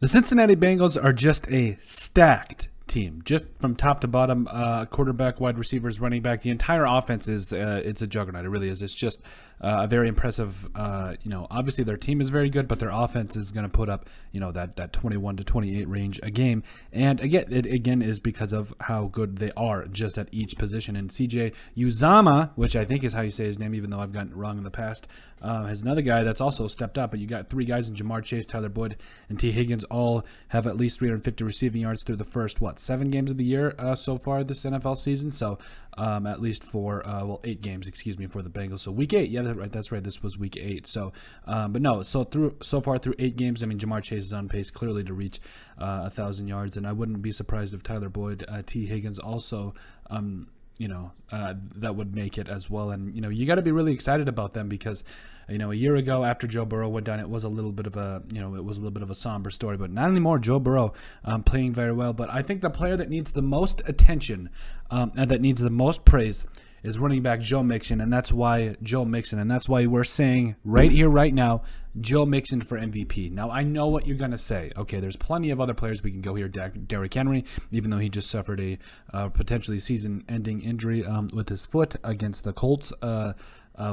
The Cincinnati Bengals are just a stacked team, just from top to bottom. Quarterback, wide receivers, running back, the entire offense is it's a juggernaut. It really is. It's just a very impressive. Obviously their team is very good, but their offense is going to put up that 21 to 28 range a game. And again, it is because of how good they are just at each position. And CJ Uzomah, which I think is how you say his name, even though I've gotten it wrong in the past, has another guy that's also stepped up. But you got three guys in Jamar Chase, Tyler Boyd, and T. Higgins all have at least 350 receiving yards through the first 7 games of the year so far this NFL season. So at least for 8 games, for the Bengals. So week 8, yeah, that's right. This was week 8. So, but no, so far through 8 games, I mean, Jamar Chase is on pace clearly to reach 1,000 yards, and I wouldn't be surprised if Tyler Boyd, T. Higgins also. That would make it as well. And, you got to be really excited about them because, a year ago after Joe Burrow went down, it was a little bit of a somber story, but not anymore. Joe Burrow playing very well. But I think the player that needs the most attention and that needs the most praise is running back Joe Mixon, and that's why we're saying right here, right now, Joe Mixon for MVP. Now, I know what you're going to say. Okay, there's plenty of other players we can go here. Derrick Henry, even though he just suffered a potentially season-ending injury with his foot against the Colts,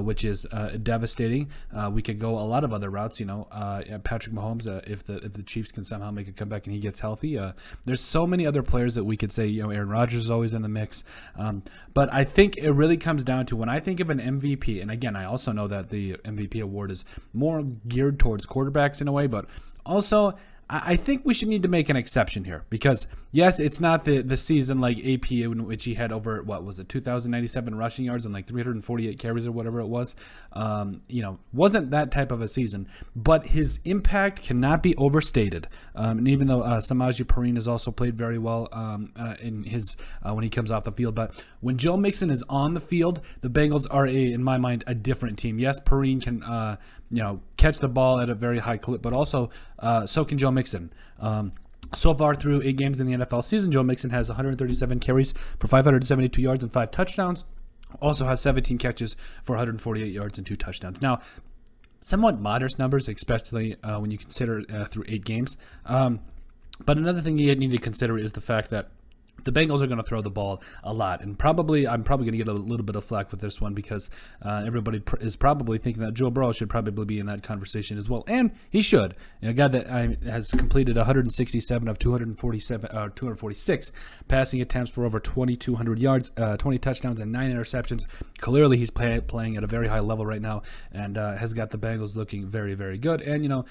which is devastating. We could go a lot of other routes. Patrick Mahomes, if the Chiefs can somehow make a comeback and he gets healthy. There's so many other players that we could say. Aaron Rodgers is always in the mix. But I think it really comes down to when I think of an MVP, and again, I also know that the MVP award is more geared towards quarterbacks in a way, but also I think we should need to make an exception here because, yes, it's not the season like AP in which he had over, 2,097 rushing yards and 348 carries or whatever it was. Wasn't that type of a season, but his impact cannot be overstated. And even though Samaje Perine has also played very well in his when he comes off the field, but when Joe Mixon is on the field, the Bengals are, in my mind, a different team. Yes, Perine can catch the ball at a very high clip, but also so can Joe Mixon. So far through 8 games in the NFL season, Joe Mixon has 137 carries for 572 yards and 5 touchdowns. Also has 17 catches for 148 yards and 2 touchdowns. Now, somewhat modest numbers, especially when you consider through 8 games. But another thing you need to consider is the fact that the Bengals are going to throw the ball a lot, and I'm probably going to get a little bit of flack with this one because everybody is probably thinking that Joe Burrow should probably be in that conversation as well, and he should. A guy that has completed 167 of 246 passing attempts for over 2,200 yards, 20 touchdowns, and 9 interceptions. Clearly, he's playing at a very high level right now, and has got the Bengals looking very, very good. And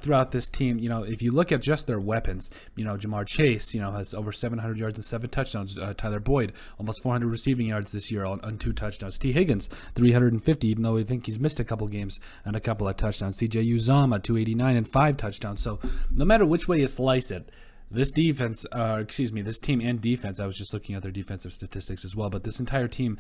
throughout this team, if you look at just their weapons, Jamar Chase, has over 700 yards and 7 touchdowns. Tyler Boyd, almost 400 receiving yards this year on 2 touchdowns. T. Higgins, 350, even though I think he's missed a couple games and a couple of touchdowns. CJ Uzomah, 289 and 5 touchdowns. So no matter which way you slice it, this team and defense, I was just looking at their defensive statistics as well, but this entire team,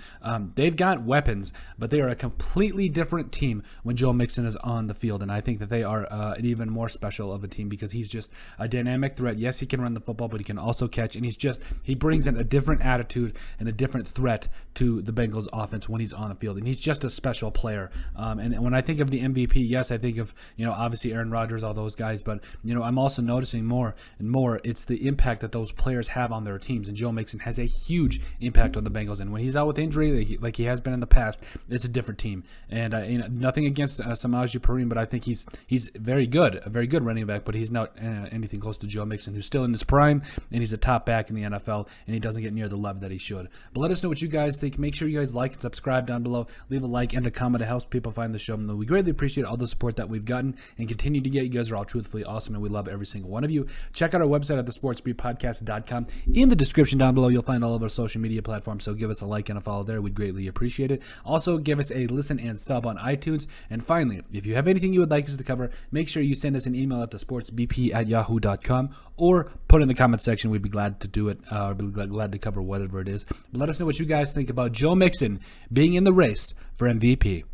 they've got weapons, but they are a completely different team when Joe Mixon is on the field, and I think that they are an even more special of a team because he's just a dynamic threat. Yes, he can run the football, but he can also catch, and he brings in a different attitude and a different threat to the Bengals offense when he's on the field, and he's just a special player. And when I think of the MVP, yes, I think of, obviously Aaron Rodgers, all those guys, but, I'm also noticing more and more it's the impact that those players have on their teams, and Joe Mixon has a huge impact on the Bengals. And when he's out with injury, like he has been in the past, it's a different team. And nothing against Samaje Perine, but I think he's very good, a very good running back. But he's not anything close to Joe Mixon, who's still in his prime, and he's a top back in the NFL, and he doesn't get near the love that he should. But let us know what you guys think. Make sure you guys like and subscribe down below. Leave a like and a comment. It helps people find the show. And we greatly appreciate all the support that we've gotten and continue to get. You guys are all truthfully awesome, and we love every single one of you. Check out our website at thesportsbriefpodcast.com. In the description down below, you'll find all of our social media platforms, so give us a like and a follow there. We'd greatly appreciate it. Also, give us a listen and sub on iTunes. And finally, if you have anything you would like us to cover, make sure you send us an email at thesportsbp@yahoo.com or put in the comment section. We'd be glad to do it. We'd be glad to cover whatever it is. But let us know what you guys think about Joe Mixon being in the race for MVP.